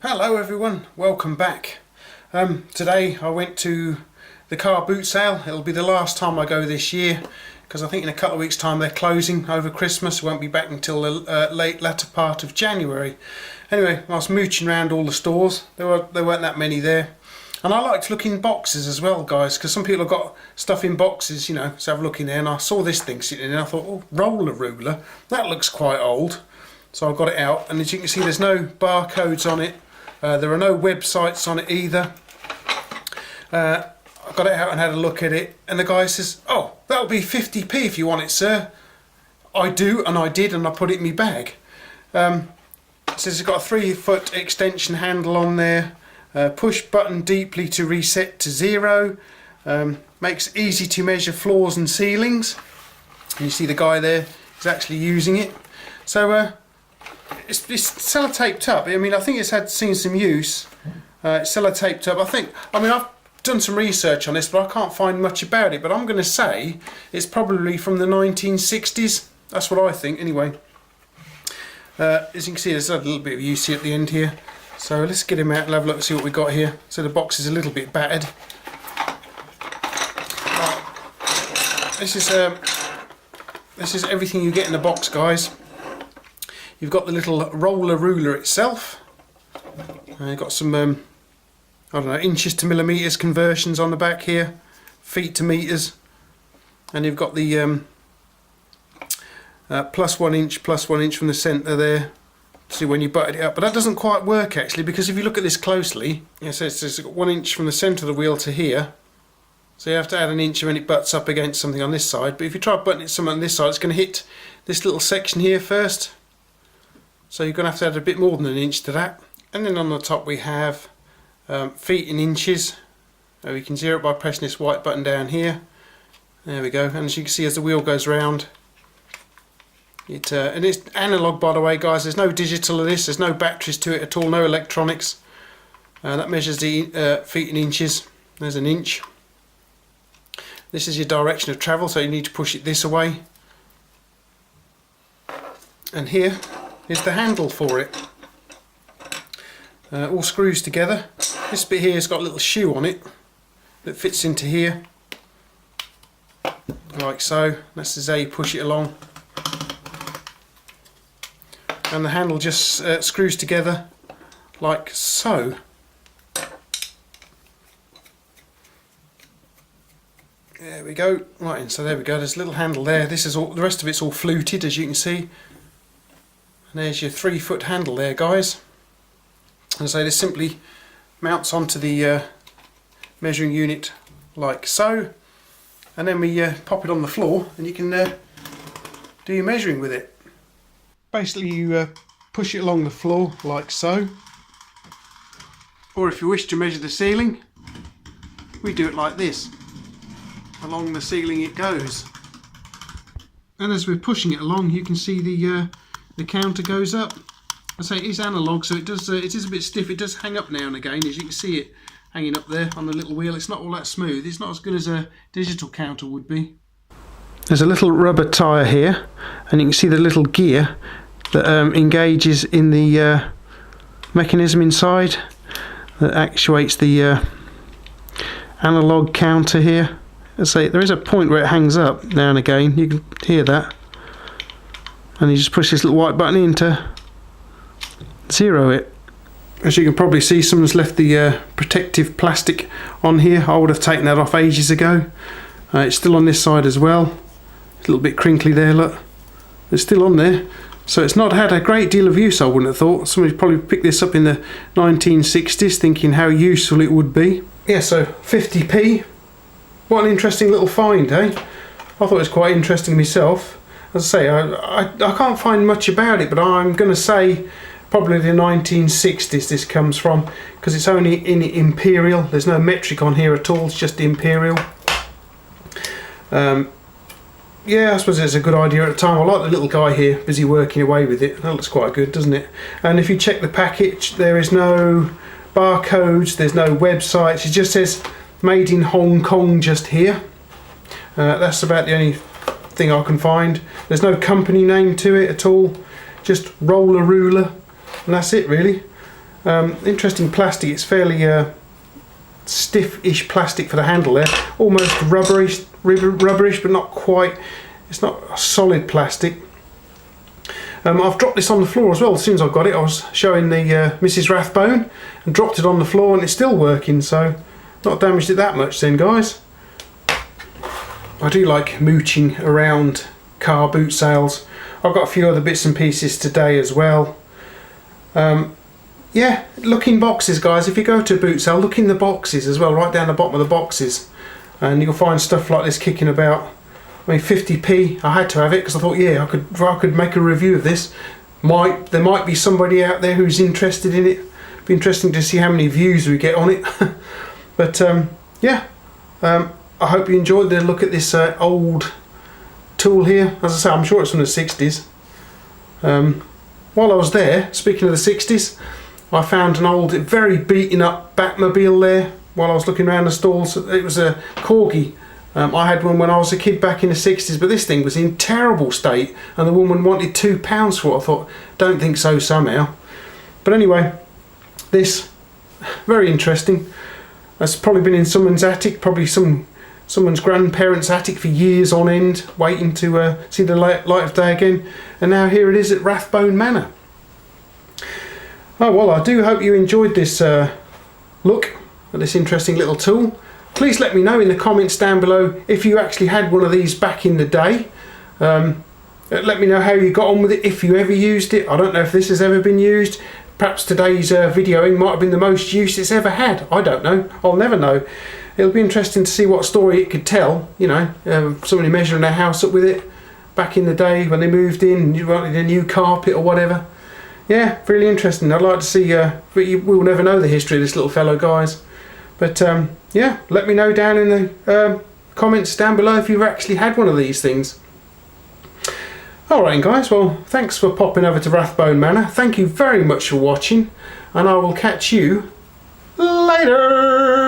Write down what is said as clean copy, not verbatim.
Hello everyone, welcome back. Today I went to the car boot sale. It'll be the last time I go this year because I think in a couple of weeks time they're closing over Christmas. Won't be back until the latter part of January. Anyway, I was mooching around all the stores. There weren't that many there. And I like to look in boxes as well, guys, because some people have got stuff in boxes, you know, so have a look in there. And I saw this thing sitting in there. I thought, oh, roller ruler, that looks quite old. So I got it out, and as you can see there's no barcodes on it. There are no websites on it either. I got it out and had a look at it, and the guy says, oh, that'll be 50p if you want it, sir. I do, and I did, and I put it in my bag. It says it's got a 3-foot extension handle on there, push button deeply to reset to 0, makes it easy to measure floors and ceilings. And you see the guy there is actually using it. So it's sellotaped up. I mean, I think it's seen some use. It's sellotaped up. I've done some research on this, but I can't find much about it. But I'm going to say it's probably from the 1960s. That's what I think, anyway. As you can see, there's a little bit of use here at the end here. So let's get him out and have a look and see what we got here. So the box is a little bit battered. This is everything you get in the box, guys. You've got the little roller ruler itself. You've got some, I don't know, inches to millimetres conversions on the back here, feet to metres, and you've got the plus 1 inch from the centre there. See when you butted it up, but that doesn't quite work actually, because if you look at this closely, it says it's got 1 inch from the centre of the wheel to here. So you have to add an inch when it butts up against something on this side. But if you try butting it something on this side, it's going to hit this little section here first. So you're going to have to add a bit more than an inch to that. And then on the top we have feet in inches. We can zero it by pressing this white button down here. There we go. And as you can see, as the wheel goes round, and it's analog, by the way, guys. There's no digital of this. There's no batteries to it at all. No electronics. That measures the feet in inches. There's an inch. This is your direction of travel, so you need to push it this way. And here is the handle for it. All screws together. This bit here has got a little shoe on it that fits into here, like so. This is how you push it along. And the handle just screws together like so. There we go. Right, and so there we go. There's a little handle there. This is all. The rest of it's all fluted, as you can see. And there's your 3-foot handle there, guys. And so this simply mounts onto the measuring unit like so. And then we pop it on the floor, and you can do your measuring with it. Basically, you push it along the floor like so. Or if you wish to measure the ceiling, we do it like this. Along the ceiling it goes. And as we're pushing it along, you can see the counter goes up. I say it is analog, so it is a bit stiff. It does hang up now and again, as you can see it hanging up there on the little wheel. It's not all that smooth. It's not as good as a digital counter would be. There's a little rubber tyre here, and you can see the little gear that engages in the mechanism inside that actuates the analog counter here. I say there is a point where it hangs up now and again. You can hear that. And you just push this little white button in to zero it. As you can probably see, someone's left the protective plastic on here. I would have taken that off ages ago. It's still on this side as well. It's a little bit crinkly there, look. It's still on there. So it's not had a great deal of use, I wouldn't have thought. Somebody probably picked this up in the 1960s thinking how useful it would be. Yeah, so 50p. What an interesting little find, eh? I thought it was quite interesting myself. As I say, I can't find much about it, but I'm going to say probably the 1960s this comes from, because it's only in Imperial. There's no metric on here at all, it's just Imperial. Yeah, I suppose it's a good idea at the time. I like the little guy here, busy working away with it. That looks quite good, doesn't it? And if you check the package, there is no barcodes, there's no websites. It just says made in Hong Kong just here. That's about the only thing I can find. There's no company name to it at all, just roller ruler, and that's it really. Interesting plastic. It's fairly stiff-ish plastic for the handle there, almost rubberish, but not quite. It's not a solid plastic. I've dropped this on the floor as well. As soon as I got it, I was showing the Mrs. Rathbone and dropped it on the floor, and it's still working, so not damaged it that much then, guys. I do like mooching around car boot sales. I've got a few other bits and pieces today as well. Yeah, look in boxes, guys. If you go to a boot sale, look in the boxes as well, right down the bottom of the boxes, and you'll find stuff like this kicking about. I mean, 50p, I had to have it because I thought, yeah, I could make a review of this. There might be somebody out there who's interested in it. Be interesting to see how many views we get on it. But yeah, I hope you enjoyed the look at this old tool here. As I say, I'm sure it's from the 60s. While I was there, speaking of the 60s, I found an old, very beaten up Batmobile there while I was looking around the stalls. It was a Corgi. I had one when I was a kid back in the 60s, but this thing was in terrible state, and the woman wanted £2 for it. I thought, don't think so somehow. But anyway, this, very interesting. It's probably been in someone's attic, probably someone's grandparents' attic for years on end, waiting to see the light of day again. And now here it is at Rathbone Manor. Oh well, I do hope you enjoyed this look at this interesting little tool. Please let me know in the comments down below if you actually had one of these back in the day. Let me know how you got on with it, if you ever used it. I don't know if this has ever been used. Perhaps today's videoing might have been the most use it's ever had. I don't know. I'll never know. It'll be interesting to see what story it could tell. You know, somebody measuring their house up with it back in the day when they moved in and you wanted a new carpet or whatever. Yeah, really interesting. I'd like to see, but we'll never know the history of this little fellow, guys. But yeah, let me know down in the comments down below if you've actually had one of these things. Alright guys, well thanks for popping over to Rathbone Manor. Thank you very much for watching, and I will catch you later.